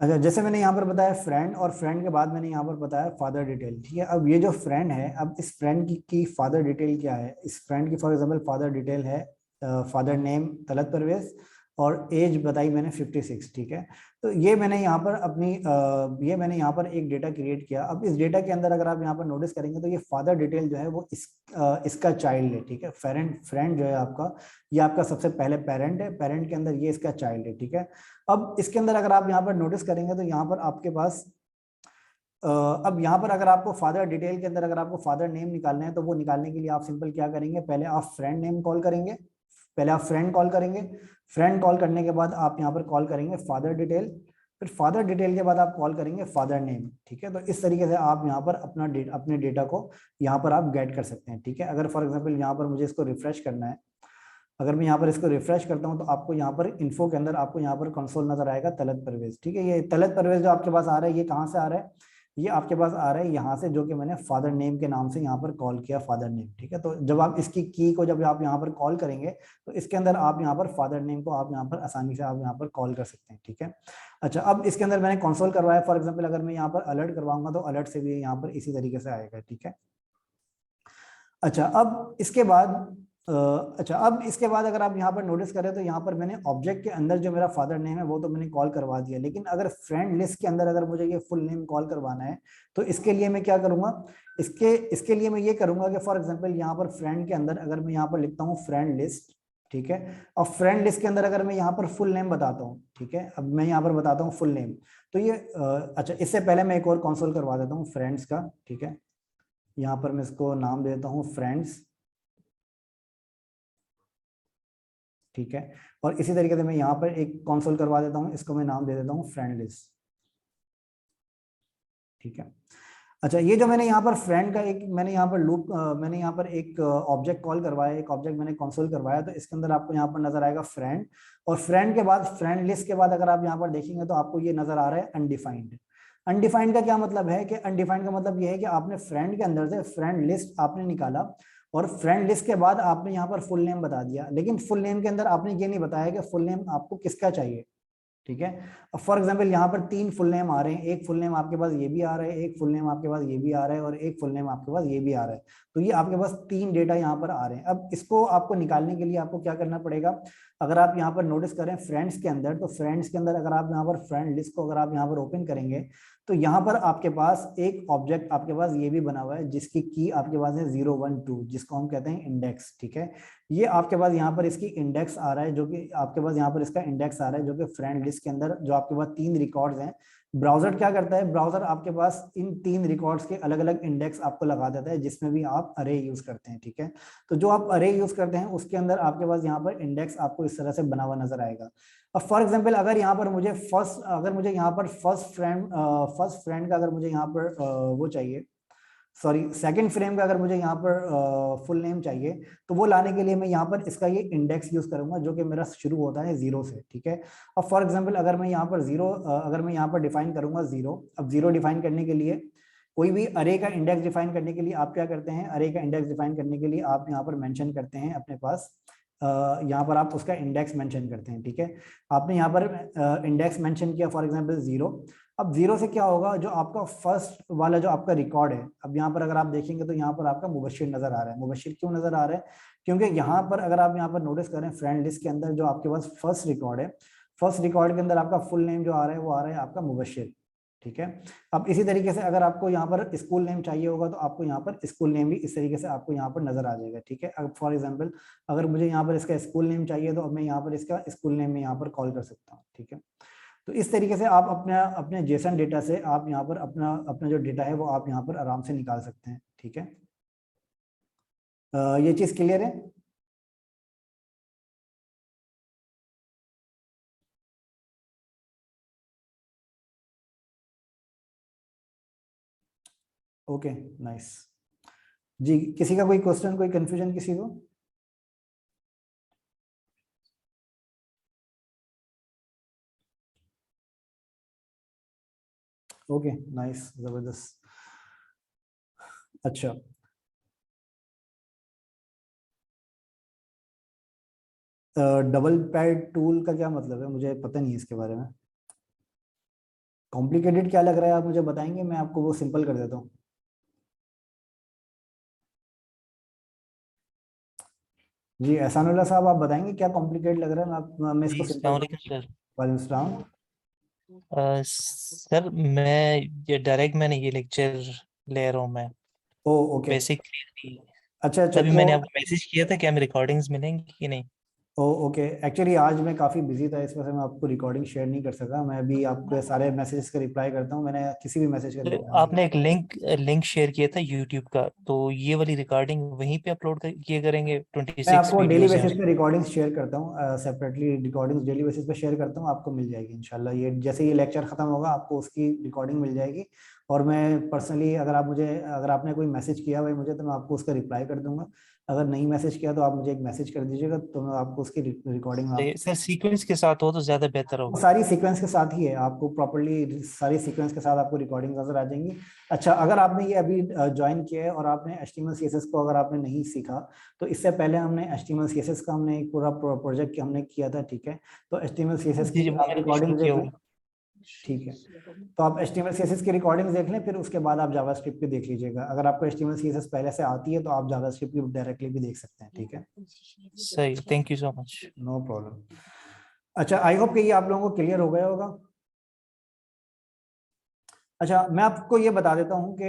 अच्छा, जैसे मैंने यहाँ पर बताया फ्रेंड, और फ्रेंड के बाद मैंने यहाँ पर बताया फादर डिटेल। ठीक है, अब ये जो फ्रेंड है, अब इस फ्रेंड की फादर डिटेल क्या है? इस फ्रेंड की फॉर एग्जांपल फादर डिटेल है फादर नेम तलत परवेज, और एज बताई मैंने 56। ठीक है, तो ये मैंने यहाँ पर ये मैंने यहाँ पर एक डेटा क्रिएट किया। अब इस डेटा के अंदर अगर आप यहाँ पर नोटिस करेंगे तो ये फादर डिटेल जो है वो इसका चाइल्ड है। ठीक है, फ्रेंड फ्रेंड जो है आपका, ये आपका सबसे पहले पेरेंट है, पेरेंट के अंदर ये इसका चाइल्ड है। ठीक है, अब इसके अंदर अगर आप यहाँ पर नोटिस करेंगे तो यहाँ पर आपके पास अब यहाँ पर अगर आपको फादर डिटेल के अंदर अगर आपको फादर नेम निकालना है, तो वो निकालने के लिए आप सिंपल क्या करेंगे, पहले आप फ्रेंड नेम कॉल करेंगे, पहले आप फ्रेंड कॉल करेंगे, फ्रेंड कॉल करने के बाद आप यहाँ पर कॉल करेंगे फादर डिटेल, फिर फादर डिटेल के बाद आप कॉल करेंगे फादर नेम। ठीक है, तो इस तरीके से आप यहाँ पर अपने डेटा को यहाँ पर आप गेट कर सकते हैं। ठीक है, अगर फॉर एग्जाम्पल यहाँ पर मुझे इसको रिफ्रेश करना है, अगर मैं यहाँ पर इसको रिफ्रेश करता हूँ तो आपको यहाँ पर इन्फो के अंदर आपको यहाँ पर कंसोल नजर आएगा तलत परवेज। ठीक है, ये तलत परवेज जो आपके पास आ रहा है, ये कहाँ से आ रहा है? ये आपके पास आ रहा है यहाँ से, जो कि मैंने फादर नेम के नाम से यहाँ पर कॉल किया, फादर नेम। ठीक है, तो जब आप इसकी की को जब आप यहाँ पर कॉल करेंगे तो इसके अंदर आप यहाँ पर फादर नेम को आप यहाँ पर आसानी से आप यहाँ पर कॉल कर सकते हैं। ठीक है, अच्छा, अब इसके अंदर मैंने कंसोल करवाया, फॉर एग्जाम्पल अगर मैं यहाँ पर अलर्ट करवाऊंगा तो अलर्ट से भी यहाँ पर इसी तरीके से आएगा। ठीक है, अच्छा, अब इसके बाद अच्छा, अब इसके बाद अगर आप यहाँ पर नोटिस करें तो यहाँ पर मैंने ऑब्जेक्ट के अंदर जो मेरा फादर नेम है वो तो मैंने कॉल करवा दिया, लेकिन अगर फ्रेंड लिस्ट के अंदर अगर मुझे ये फुल नेम कॉल करवाना है तो इसके लिए मैं क्या करूंगा, इसके लिए मैं ये करूंगा कि फॉर एग्जांपल यहाँ पर फ्रेंड के अंदर अगर मैं यहाँ पर लिखता हूँ फ्रेंड लिस्ट। ठीक है, और फ्रेंड लिस्ट के अंदर अगर मैं यहाँ पर फुल नेम बताता हूँ, ठीक है, अब मैं यहाँ पर बताता हूँ फुल नेम, तो ये अच्छा, इससे पहले मैं एक और कंसोल करवा देता हूँ फ्रेंड्स का। ठीक है, यहाँ पर मैं इसको नाम देता हूँ फ्रेंड्स। ठीक है, और इसी तरीके से मैं यहाँ पर एक कंसोल करवा देता हूँ, इसको मैं नाम दे देता हूँ फ्रेंड लिस्ट। ठीक है, अच्छा, ये जो मैंने यहाँ पर फ्रेंड का एक मैंने यहाँ पर लूप मैंने यहाँ पर एक ऑब्जेक्ट कॉल करवाया, एक ऑब्जेक्ट मैंने कंसोल करवाया, तो इसके अंदर आपको यहाँ पर नजर आएगा फ्रेंड, और फ्रेंड के बाद फ्रेंड लिस्ट के बाद अगर आप यहाँ पर देखेंगे तो आपको ये नजर आ रहा है अनडिफाइंड। अनडिफाइंड का क्या मतलब है कि अनडिफाइंड का मतलब ये है कि आपने फ्रेंड के अंदर से फ्रेंड लिस्ट आपने निकाला, और फ्रेंड लिस्ट के बाद आपने यहाँ पर फुल नेम बता दिया, लेकिन फुल नेम के अंदर आपने ये नहीं बताया कि फुल नेम आपको किसका चाहिए। ठीक है, अब फॉर एग्जांपल यहाँ पर 3 फुल नेम आ रहे हैं, एक फुल नेम आपके पास ये भी आ रहा है, एक फुल नेम आपके पास ये भी आ रहा है, और एक फुल नेम आपके पास ये भी आ रहा है, तो ये आपके पास 3 डेटा यहाँ पर आ रहे हैं। अब इसको आपको निकालने के लिए आपको क्या करना पड़ेगा, अगर आप यहाँ पर नोटिस करें फ्रेंड्स के अंदर, तो फ्रेंड्स के अंदर अगर आप यहाँ पर फ्रेंड लिस्ट को अगर आप यहाँ पर ओपन करेंगे तो यहाँ पर आपके पास एक ऑब्जेक्ट आपके पास ये भी बना हुआ है, जिसकी की आपके पास है 012, जिसको हम कहते हैं इंडेक्स। ठीक है, ये आपके पास यहाँ पर इसकी इंडेक्स आ रहा है, जो कि आपके पास यहाँ पर इसका इंडेक्स आ रहा है, जो कि फ्रेंड लिस्ट के अंदर जो आपके पास 3 रिकॉर्ड्स हैं। ब्राउजर क्या करता है, ब्राउजर आपके पास इन 3 रिकॉर्ड्स के अलग अलग इंडेक्स आपको लगा देता है, जिसमें भी आप अरे यूज करते हैं। ठीक है, तो जो आप अरे यूज करते हैं उसके अंदर आपके पास यहाँ पर इंडेक्स आपको इस तरह से बना हुआ नजर आएगा। अब फॉर एग्जाम्पल अगर यहाँ पर मुझे अगर मुझे यहाँ पर फर्स्ट फ्रेंड का अगर मुझे यहाँ पर वो चाहिए, सॉरी सेकंड फ्रेम का अगर मुझे यहाँ पर फुल नेम चाहिए, तो वो लाने के लिए मैं यहाँ पर इसका ये इंडेक्स यूज करूंगा, जो कि मेरा शुरू होता है 0 से। ठीक है, अब फॉर एग्जांपल अगर मैं यहाँ पर अगर मैं यहाँ पर डिफाइन करूंगा 0, अब 0 डिफाइन करने के लिए कोई भी अरे का इंडेक्स डिफाइन करने के लिए आप क्या करते हैं, अरे का इंडेक्स डिफाइन करने के लिए आप यहाँ पर मेंशन करते हैं अपने पास, यहाँ पर आप उसका इंडेक्स मेंशन करते हैं। ठीक है, आपने यहाँ पर इंडेक्स मेंशन किया फॉर एग्जांपल 0। अब 0 से क्या होगा, जो आपका फर्स्ट वाला जो आपका रिकॉर्ड है, अब यहाँ पर अगर आप देखेंगे तो यहाँ पर आपका मुबशिर नजर आ रहा है। मुबशिर क्यों नजर आ रहा है, क्योंकि यहाँ पर अगर आप यहाँ पर नोटिस करें फ्रेंड लिस्ट के अंदर जो आपके पास फर्स्ट रिकॉर्ड है, फर्स्ट रिकॉर्ड के अंदर आपका फुल नेम जो आ रहा है वो आ रहा है आपका मुबशिर। ठीक है, अब इसी तरीके से अगर आपको यहाँ पर स्कूल नेम चाहिए होगा तो आपको यहाँ पर स्कूल नेम भी इस तरीके से आपको यहाँ पर नजर आ जाएगा। ठीक है, अब फॉर एग्जाम्पल अगर मुझे यहाँ पर इसका स्कूल नेम चाहिए तो अब मैं यहाँ पर इसका स्कूल नेम में यहाँ पर कॉल कर सकता हूँ। ठीक है, तो इस तरीके से आप अपने अपने जेसन डेटा से आप यहाँ पर अपना अपना जो डेटा है वो आप यहाँ पर आराम से निकाल सकते हैं। ठीक है, ये चीज क्लियर है? ओके, नाइस जी। किसी का कोई क्वेश्चन, कोई कंफ्यूजन किसी को? ओके, नाइस, जबरदस्त। अच्छा, डबल पैड टूल का क्या मतलब है, मुझे पता नहीं है इसके बारे में। कॉम्प्लिकेटेड क्या लग रहा है आप मुझे बताएंगे, मैं आपको वो सिंपल कर देता हूँ। जी एहसानुल्लाह साहब, आप बताएंगे क्या कॉम्प्लिकेट लग रहा है, मैं जी इसको अस्सलाम सिंपल वालेकुम करूँ। सर। वालेकुम सलाम। सर मैं ये डायरेक्ट मैंने ये लेक्चर ले रहा हूँ मैं, ओ ओके। बेसिकली अच्छा अच्छा तभी तो मैंने आपको मैसेज किया था कि हमें रिकॉर्डिंग्स मिलेंगी कि नहीं। ओ ओके, एक्चुअली आज मैं काफ़ी बिजी था, इस वजह से मैं आपको रिकॉर्डिंग शेयर नहीं कर सका। मैं अभी आपके सारे मैसेजेस का रिप्लाई करता हूँ, मैंने किसी भी मैसेज का तो रिप्लाई नहीं आपने किया। एक लिंक शेयर किया था यूट्यूब का, तो ये वाली रिकॉर्डिंग वहीं पे अपलोड किए करेंगे, मैं 26 आपको डेली वीडियोस हैं बेसिस उसमें। पे रिकॉर्डिंग्स शेयर करता हूँ, सेपरेटली रिकॉर्डिंग्स डेली बेसिस पे शेयर करता हूँ, आपको मिल जाएगी इंशाल्लाह। ये जैसे ये लेक्चर खत्म होगा आपको उसकी रिकॉर्डिंग मिल जाएगी। और मैं पर्सनली, अगर आपने कोई मैसेज किया भाई मुझे, तो मैं आपको उसका रिप्लाई कर दूंगा। अगर नहीं मैसेज किया तो आप मुझे एक मैसेज कर दीजिएगा, तो मैं आपको उसकी रिकॉर्डिंग में सही सर, सीक्वेंस के साथ हो तो ज़्यादा बेहतर वो होगा। सारी सीक्वेंस के साथ ही है, आपको प्रॉपरली सारी सीक्वेंस के साथ आपको रिकॉर्डिंग नजर आ जाएंगी। अच्छा, अगर आपने ये अभी ज्वाइन किया है और आपने HTML CSS को अगर आपने नहीं सीखा, तो इससे पहले हमने HTML CSS का हमने एक पूरा प्रोजेक्ट हमने किया था, ठीक है। तो HTML CSS जी की जी, वो आप मैंने शुरू रिकॉर्डिंग किया देख लें। हुआ ठीक है, तो आप HTML CSS की रिकॉर्डिंग देख लें, फिर उसके बाद आप जावास्क्रिप्ट की देख लीजिएगा। अगर आपको HTML CSS पहले से आती है तो आप जावास्क्रिप्ट की डायरेक्टली भी देख सकते हैं, ठीक है। है। सही, thank you so much. No problem. अच्छा, आई होप कि ये आप लोगों को क्लियर हो गया होगा। अच्छा, मैं आपको ये बता देता हूँ कि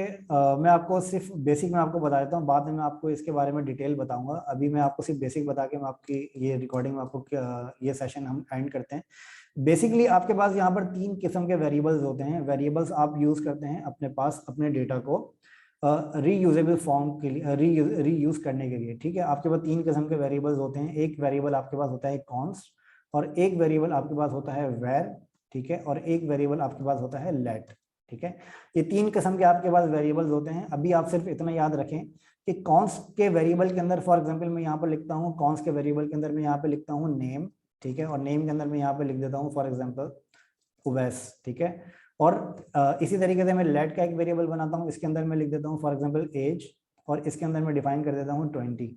मैं आपको सिर्फ बेसिक में आपको बता देता हूँ, बाद में मैं आपको इसके बारे में डिटेल बताऊंगा। अभी मैं आपको सिर्फ बेसिक बता के मैं आपकी ये रिकॉर्डिंग में आपको ये सेशन हम एंड करते हैं। बेसिकली आपके पास यहाँ पर 3 किस्म के वेरिएबल्स होते हैं। वेरिएबल्स आप यूज करते हैं अपने पास अपने डेटा को रीयूजेबल फॉर्म के लिए, रीयूज करने के लिए, ठीक है। आपके पास 3 किस्म के वेरिएबल्स होते हैं। एक वेरिएबल आपके पास होता है कॉन्स्ट, और एक वेरिएबल आपके पास होता है वेर, ठीक है, और एक वेरिएबल आपके पास होता है लेट, ठीक है। ये 3 किस्म के आपके पास वेरिएबल्स होते हैं। अभी आप सिर्फ इतना याद रखें कि कॉन्स्ट के वेरिएबल के अंदर, फॉर एग्जांपल मैं यहाँ पर लिखता हूँ कॉन्स्ट के वेरिएबल के अंदर मैं यहाँ पे लिखता हूँ नेम, ठीक है, और नेम के अंदर मैं यहाँ पे लिख देता हूँ फॉर एग्जांपल उवैस, ठीक है। और इसी तरीके से मैं लेट का एक वेरिएबल बनाता हूँ, इसके अंदर मैं लिख देता हूँ फॉर एग्जांपल एज, और इसके अंदर मैं डिफाइन कर देता हूँ 31।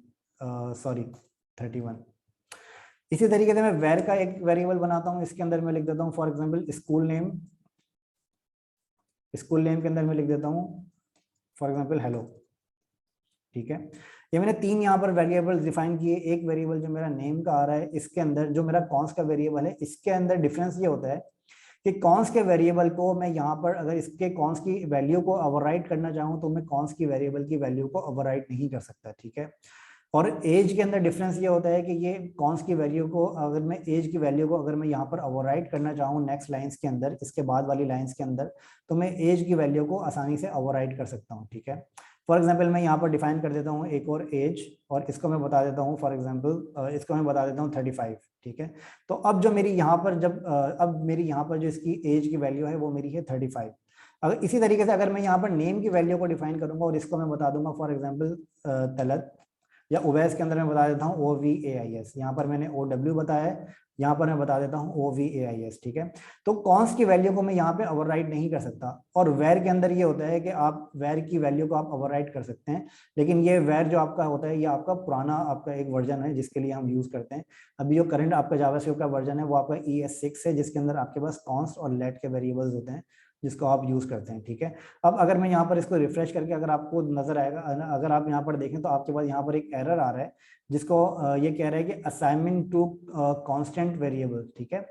इसी तरीके से मैं वेर का एक वेरिएबल बनाता हूँ, इसके अंदर मैं लिख देता हूँ for example school name. School name के अंदर मैं लिख देता हूँ फॉर एग्जांपल हेलो, ठीक है। ये मैंने 3 यहाँ पर वेरिएबल्स डिफाइन किए। एक वेरिएबल जो मेरा नेम का आ रहा है, इसके अंदर जो मेरा कॉन्स का वेरिएबल है, इसके अंदर डिफरेंस ये होता है कि कॉन्स के वेरिएबल को मैं यहाँ पर अगर इसके कॉन्स की वैल्यू को ओवरराइट करना चाहूँ तो मैं कॉन्स की वेरिएबल की वैल्यू को ओवरराइट नहीं कर सकता, ठीक है। और एज के अंदर डिफरेंस ये होता है कि ये कॉन्स की वैल्यू को, अगर मैं एज की वैल्यू को अगर मैं यहाँ पर ओवरराइट करना चाहूँ नेक्स्ट लाइंस के अंदर, इसके बाद वाली लाइंस के अंदर, तो मैं एज की वैल्यू को आसानी से ओवरराइट कर सकता हूँ, ठीक है। फॉर एग्जाम्पल मैं यहाँ पर डिफाइन कर देता हूँ एक और एज, और इसको मैं बता देता हूँ फॉर एग्जाम्पल इसको मैं बता देता हूँ 35, ठीक है। तो अब जो मेरी यहाँ पर अब मेरी यहाँ पर जो इसकी एज की वैल्यू है वो मेरी है 35। अगर इसी तरीके से अगर मैं यहाँ पर नेम की वैल्यू को डिफाइन करूंगा और इसको मैं बता दूंगा फॉर एग्जाम्पल तलत, या ओवैस के अंदर मैं बता देता हूँ OVAIS, यहाँ पर मैंने OW बताया है, यहाँ पर मैं बता देता हूँ OVAIS, ठीक है। तो कॉन्स की वैल्यू को मैं यहाँ पे ओवरराइट नहीं कर सकता। और वेर के अंदर ये होता है कि आप वेर की वैल्यू को आप ओवरराइट कर सकते हैं, लेकिन ये वेर जो आपका होता है ये आपका पुराना आपका एक वर्जन है जिसके लिए हम यूज करते हैं। अभी जो करंट आपका जावास्क्रिप्ट का वर्जन है वो आपका ES6 है, जिसके अंदर आपके पास कॉन्स्ट और लेट के वेरिएबल्स होते हैं जिसको आप यूज करते हैं, ठीक है। अब अगर मैं यहाँ पर इसको रिफ्रेश करके अगर आपको नजर आएगा, अगर आप यहाँ पर देखें तो आपके पास यहाँ पर एक एरर आ रहा है जिसको ये कह रहा है कि असाइनमेंट टू कांस्टेंट वेरिएबल, ठीक है।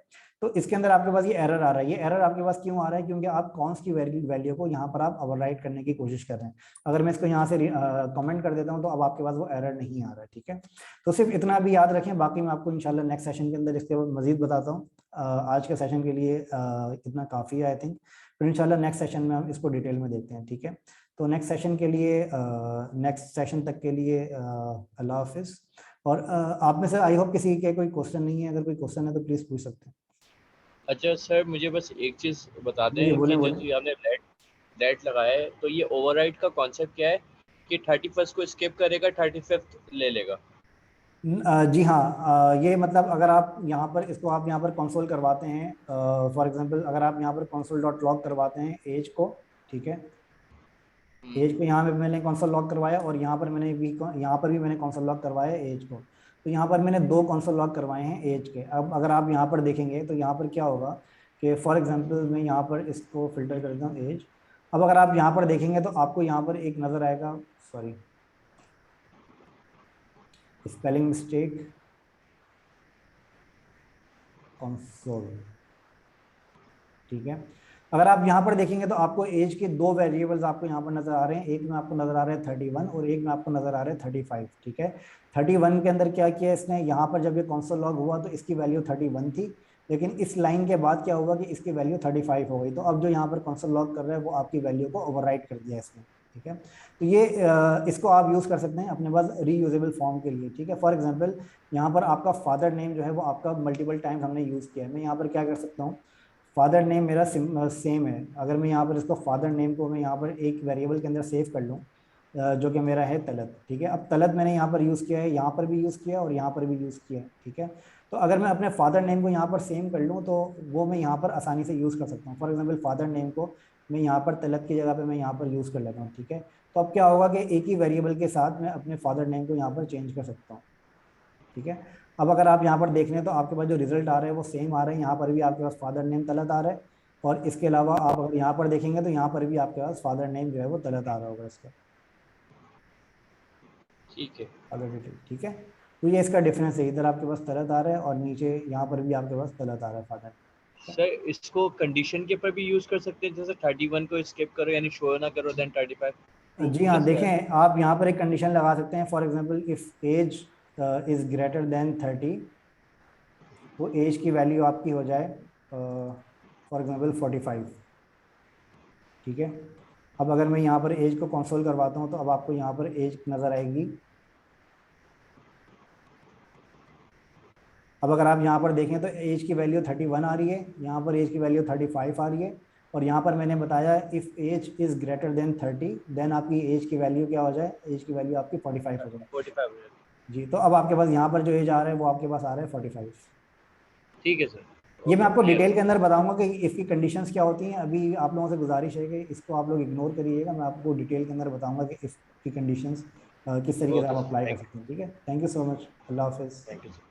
तो इसके अंदर आपके पास ये एरर आ रहा है। ये एरर आपके पास क्यों आ रहा है? क्योंकि आप कॉन्स्ट की वैल्यू को यहाँ पर आप ओवरराइट करने की कोशिश कर रहे हैं। अगर मैं इसको यहाँ से कमेंट कर देता हूँ तो अब आपके पास वो एरर नहीं आ रहा है, ठीक है। तो सिर्फ इतना भी याद रखें, बाकी मैं आपको इंशाल्लाह नेक्स्ट सेशन के अंदर इसके मजीद बताता हूँ। आज के सेशन के लिए इतना काफ़ी है आई थिंक। फिर इंशाल्लाह नेक्स्ट सेशन में हम इसको डिटेल में देखते हैं, ठीक है। तो नेक्स्ट सेशन के लिए, नेक्स्ट सेशन तक के लिए अल्लाह हाफिज़। और आप में से आई होप किसी के कोई क्वेश्चन नहीं है, अगर कोई क्वेश्चन है तो प्लीज़ पूछ सकते हैं। अच्छा सर, मुझे बस एक चीज़ बता जी जी, दें कि बोलें जो बोलें। जी आपने लेट लगाया है, तो ये ओवरराइड का कॉन्सेप्ट क्या है कि 31st को स्किप करेगा, 35th ले लेगा? जी हाँ, ये मतलब अगर आप यहाँ पर इसको आप यहाँ पर कंसोल करवाते हैं, फॉर एग्जांपल अगर आप यहाँ पर कंसोल डॉट लॉग करवाते हैं एज को, ठीक है। एज को यहाँ पे मैंने कंसोल लॉग करवाया और यहाँ पर मैंने भी, यहाँ पर भी मैंने कंसोल लॉग करवाया एज को। तो यहाँ पर मैंने 2 कंसोल लॉग करवाए हैं एज के। अब अगर आप यहाँ पर देखेंगे तो यहाँ पर क्या होगा कि फॉर एग्जांपल मैं यहाँ पर इसको फिल्टर कर देता हूँ एज। अब अगर आप यहाँ पर देखेंगे तो आपको यहाँ पर एक नज़र आएगा, सॉरी स्पेलिंग मिस्टेक, कंसोल, ठीक है। अगर आप यहाँ पर देखेंगे तो आपको एज के दो वेरिएबल्स आपको यहाँ पर नजर आ रहे हैं, एक में आपको नजर आ रहा है 31 और एक में आपको नजर आ रहा है 35, ठीक है। 31 के अंदर क्या किया इसने, यहाँ पर जब ये कंसोल लॉग हुआ तो इसकी वैल्यू 31 थी, लेकिन इस लाइन के बाद क्या हुआ कि इसकी वैल्यू 35 हो गई। तो अब जो यहाँ पर कंसोल लॉग कर रहा है वो आपकी वैल्यू को ओवरराइट कर दिया इसने, ठीक है। तो ये इसको आप यूज़ कर सकते हैं अपने पास रीयूजेबल फॉर्म के लिए, ठीक है। फॉर एग्जाम्पल यहाँ पर आपका फादर नेम जो है वो आपका मल्टीपल टाइम्स हमने यूज़ किया है। मैं यहाँ पर क्या कर सकता हूँ, फादर नेम मेरा सेम है, अगर मैं यहाँ पर इसको फादर नेम को मैं यहाँ पर एक वेरिएबल के अंदर सेव कर लूँ जो कि मेरा है तलत, ठीक है। अब तलत मैंने यहाँ पर यूज़ किया है, यहाँ पर भी यूज़ किया और यहाँ पर भी यूज़ किया, ठीक है। तो अगर मैं अपने फादर नेम को यहाँ पर सेम कर लूँ तो वो मैं यहाँ पर आसानी से यूज़ कर सकता हूँ। फॉर एग्जाम्पल फादर नेम को मैं यहाँ पर तलत की जगह पर मैं यहाँ पर यूज़ कर लेता हूँ, ठीक है। तो अब क्या होगा कि एक ही वेरिएबल के साथ मैं अपने फादर नेम को यहाँ पर चेंज कर सकता हूँ, ठीक है। अब अगर आप यहाँ पर देख लें तो आपके पास जो रिजल्ट आ रहे हैं वो सेम आ रहे हैं, यहाँ पर भी आपके पास फादर नेम तलत आ रहा है और इसके अलावा आप अगर यहाँ पर देखेंगे तो यहाँ पर भी आपके पास फादर नेम जो है वो तलत आ रहा होगा इसका, ठीक है। अगर डिटेल, ठीक है। तो ये इसका डिफरेंस है, इधर आपके पास तलत आ रहा है और नीचे यहाँ पर भी आपके पास तलत आ रहा है फादर। सर इसको कंडीशन के ऊपर भी यूज कर सकते हैं, जैसे 31 को स्किप करो यानी शो ना करो देन 35। जी हाँ, देखें आप यहाँ पर एक कंडीशन लगा सकते हैं, for example if age is greater than 30, तो एज की वैल्यू आपकी हो जाए फॉर एग्जांपल 45, ठीक है। अब अगर मैं यहाँ पर एज को कंसोल करवाता हूँ तो अब आपको यहाँ पर एज नज़र आएगी। अब अगर आप यहाँ पर देखें तो एज की वैल्यू 31 आ रही है, यहाँ पर एज की वैल्यू 35 आ रही है और यहाँ पर मैंने बताया if age is greater than 30 then आपकी एज की वैल्यू क्या हो जाए, एज की वैल्यू आपकी 45 हो जाए। 45 जी, तो अब आपके पास यहाँ पर जो एज आ रहा है वो आपके पास आ रहा है 45। ठीक है सर। ये मैं आपको डिटेल के अंदर बताऊंगा कि इसकी कंडीशंस क्या होती हैं। अभी आप लोगों से गुजारिश है कि इसको आप लोग इग्नोर करिएगा, मैं आपको डिटेल के अंदर बताऊंगा कि इसकी कंडीशंस किस तरीके से आप अप्लाई कर सकते हैं, ठीक है। थैंक यू सो मच, अल्लाह हाफिज़। Thank you sir.